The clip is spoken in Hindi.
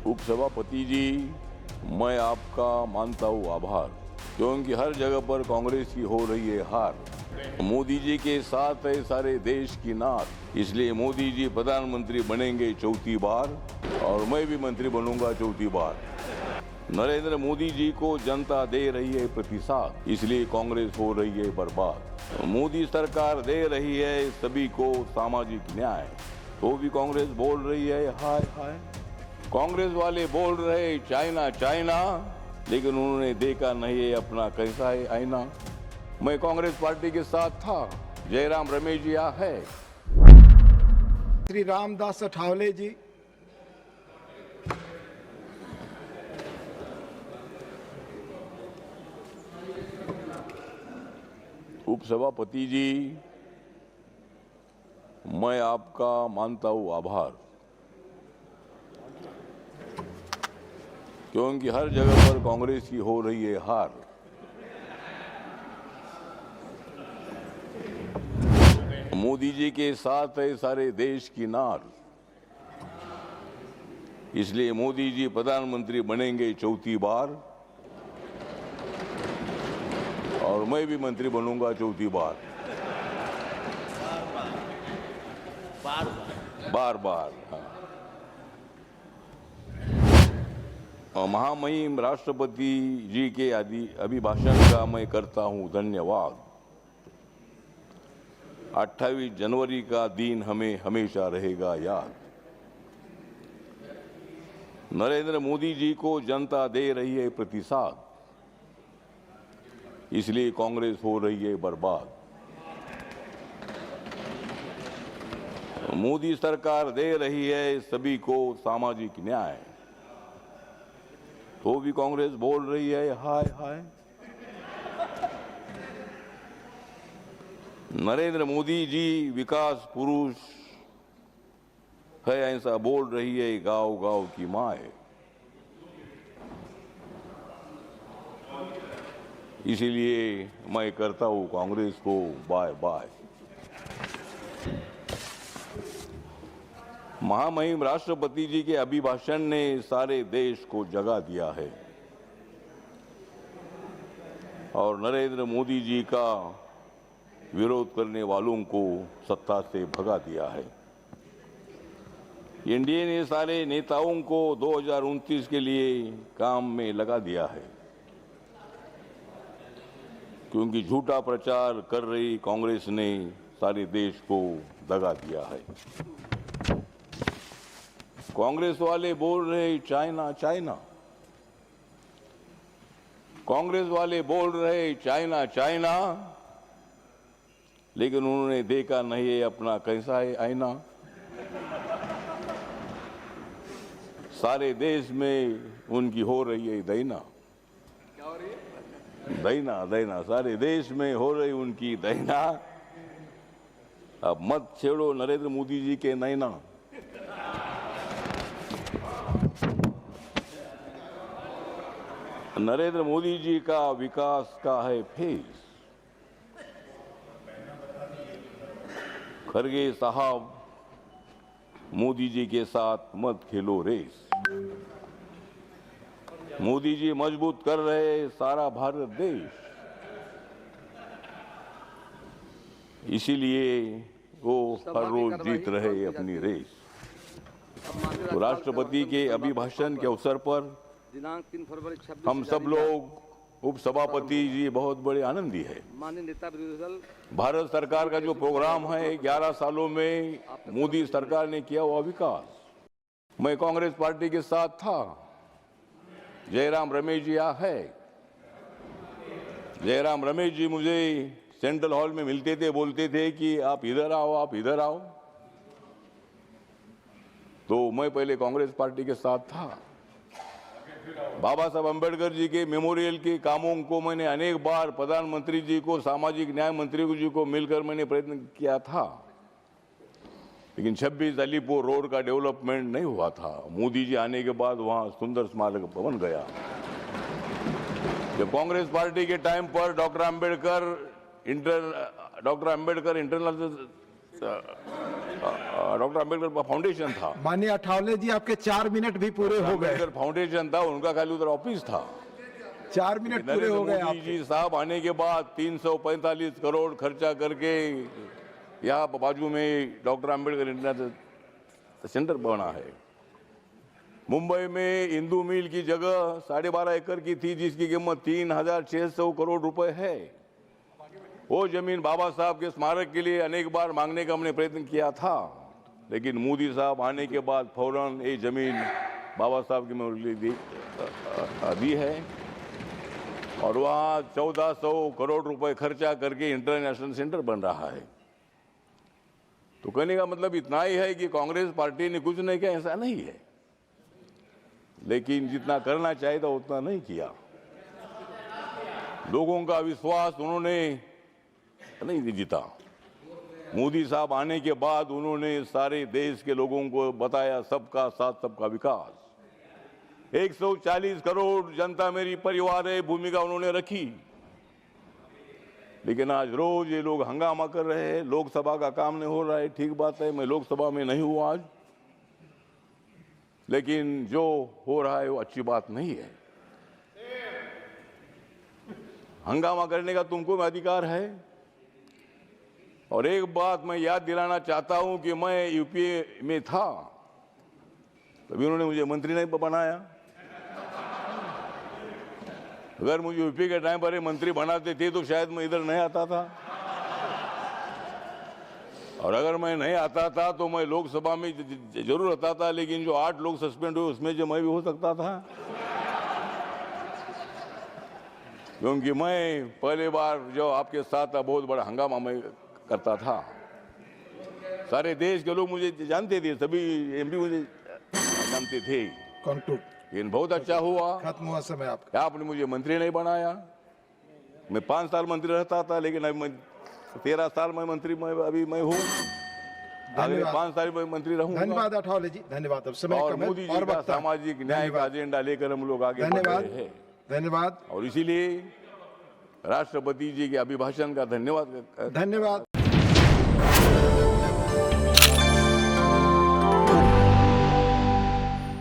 उपसभापति जी, मैं आपका मानता हूँ आभार, क्योंकि हर जगह पर कांग्रेस की हो रही है हार। मोदी जी के साथ है सारे देश की नार, इसलिए मोदी जी प्रधानमंत्री बनेंगे चौथी बार और मैं भी मंत्री बनूंगा चौथी बार। नरेंद्र मोदी जी को जनता दे रही है प्रतिसाद, इसलिए कांग्रेस हो रही है बर्बाद। मोदी सरकार दे रही है सभी को सामाजिक न्याय, तो भी कांग्रेस बोल रही है हाय हाय। कांग्रेस वाले बोल रहे चाइना चाइना, लेकिन उन्होंने देखा नहीं है अपना कैसा है आईना। मैं कांग्रेस पार्टी के साथ था, जयराम रमेश जी है। श्री रामदास अठावले जी, उपसभापति जी, मैं आपका मानता हूँ आभार, क्योंकि हर जगह पर कांग्रेस की हो रही है हार। मोदी जी के साथ है सारे देश की नार, इसलिए मोदी जी प्रधानमंत्री बनेंगे चौथी बार और मैं भी मंत्री बनूंगा चौथी बार। बार बार हाँ। महामहिम राष्ट्रपति जी के अभिभाषण का मैं करता हूं धन्यवाद। 28 जनवरी का दिन हमें हमेशा रहेगा याद। नरेंद्र मोदी जी को जनता दे रही है प्रतिसाद, इसलिए कांग्रेस हो रही है बर्बाद। मोदी सरकार दे रही है सभी को सामाजिक न्याय, तो भी कांग्रेस बोल रही है हाय हाय। नरेंद्र मोदी जी विकास पुरुष है, ऐसा बोल रही है गांव गांव की माए। इसीलिए मैं करता हूं कांग्रेस को बाय बाय। महामहिम राष्ट्रपति जी के अभिभाषण ने सारे देश को जगा दिया है और नरेंद्र मोदी जी का विरोध करने वालों को सत्ता से भगा दिया है। एनडीए ने सारे नेताओं को 2029 के लिए काम में लगा दिया है, क्योंकि झूठा प्रचार कर रही कांग्रेस ने सारे देश को दगा दिया है। कांग्रेस वाले बोल रहे चाइना चाइना, कांग्रेस वाले बोल रहे चाइना चाइना, लेकिन उन्होंने देखा नहीं है अपना कैसा है आईना। सारे देश में उनकी हो रही है दैना। क्या हो रही है? दैना दैना, सारे देश में हो रही उनकी दैना। अब मत छेड़ो नरेंद्र मोदी जी के नैना। नरेंद्र मोदी जी का विकास का है फेस। खरगे साहब, मोदी जी के साथ मत खेलो रेस। मोदी जी मजबूत कर रहे सारा भारत देश, इसीलिए वो हर रोज जीत रहे अपनी रेस। तो राष्ट्रपति के अभिभाषण के अवसर पर दिनांक 3 फरवरी 26 हम सब लोग, उपसभापति जी बहुत बड़े आनंदी है। माननीय नेता विरोधी दल भारत सरकार का जो प्रोग्राम है 11 सालों में मोदी सरकार ने किया हुआ विकास, मैं कांग्रेस पार्टी के साथ था, जयराम रमेश जी है। जयराम रमेश जी मुझे सेंट्रल हॉल में मिलते थे, बोलते थे कि आप इधर आओ, आप इधर आओ। तो मैं पहले कांग्रेस पार्टी के साथ था। बाबा साहब अम्बेडकर जी के मेमोरियल के कामों को मैंने अनेक बार प्रधानमंत्री जी को, सामाजिक न्याय मंत्री जी को मिलकर मैंने प्रयत्न किया था, लेकिन 26 अलीपुर रोड का डेवलपमेंट नहीं हुआ था। मोदी जी आने के बाद वहां सुंदर स्मारक बन गया। जब कांग्रेस पार्टी के टाइम पर doctor Ambedkar internal doctor Ambedkar foundation था। माननीय अठावले जी, आपके 4 मिनट भी पूरे हो गए। अम्बेडकर फाउंडेशन था, उनका खाली उधर ऑफिस था। 4 मिनट पूरे हो गए नरेंद्र मोदी आपके। जी साहब आने के बाद 345 करोड़ खर्चा करके यहाँ बाजू में डॉक्टर अम्बेडकर इंटरनेशनल सेंटर बना है। मुंबई में इंदू मिल की जगह 12.5 एकड़ की थी, जिसकी कीमत 3,600 करोड़ रुपए है। वो जमीन बाबा साहब के स्मारक के लिए अनेक बार मांगने का हमने प्रयत्न किया था, लेकिन मोदी साहब आने के बाद फौरन ये जमीन बाबा साहब की मेमोरी दी है और वहाँ 1400 करोड़ रुपए खर्चा करके इंटरनेशनल सेंटर बन रहा है। तो कहने का मतलब इतना ही है कि कांग्रेस पार्टी ने कुछ नहीं किया, ऐसा नहीं है, लेकिन जितना करना चाहिए था उतना नहीं किया। लोगों का विश्वास उन्होंने नहीं जीता। मोदी साहब आने के बाद उन्होंने सारे देश के लोगों को बताया सबका साथ सबका विकास। 140 करोड़ जनता मेरी परिवार है भूमिका उन्होंने रखी, लेकिन आज रोज ये लोग हंगामा कर रहे हैं, लोकसभा का काम नहीं हो रहा है। ठीक बात है, मैं लोकसभा में नहीं हूं आज, लेकिन जो हो रहा है वो अच्छी बात नहीं है। हंगामा करने का तुमको अधिकार है। और एक बात मैं याद दिलाना चाहता हूं कि मैं यूपीए में था, तभी उन्होंने मुझे मंत्री नहीं बनाया। अगर मुझे यूपी के टाइम पर मंत्री बनाते थे तो शायद मैं इधर नहीं आता था, और अगर मैं नहीं आता था तो मैं लोकसभा में जरूर आता था, लेकिन जो 8 लोग सस्पेंड हुए उसमें जो मैं भी हो सकता था, क्योंकि मैं पहले बार जो आपके साथ था बहुत बड़ा हंगामा मैं करता था। सारे देश के लोग मुझे जानते थे, सभी एमपी मुझे जानते थे। लेकिन बहुत अच्छा हुआ, खत्म हुआ समय आपका। आपने मुझे मंत्री नहीं बनाया। मैं 5 साल मंत्री रहता था, लेकिन अब मैं 13 साल में मंत्री अभी मैं हूँ। अगले 5 साल में मंत्री रहूंगा। धन्यवाद अठावले जी, धन्यवाद। अब समय और कम है मोदी जी और का वक्त है। सामाजिक न्याय का एजेंडा लेकर हम लोग आगे बढ़ धन्यवाद, रहे हैं। धन्यवाद, और इसीलिए राष्ट्रपति जी के अभिभाषण का धन्यवाद धन्यवाद।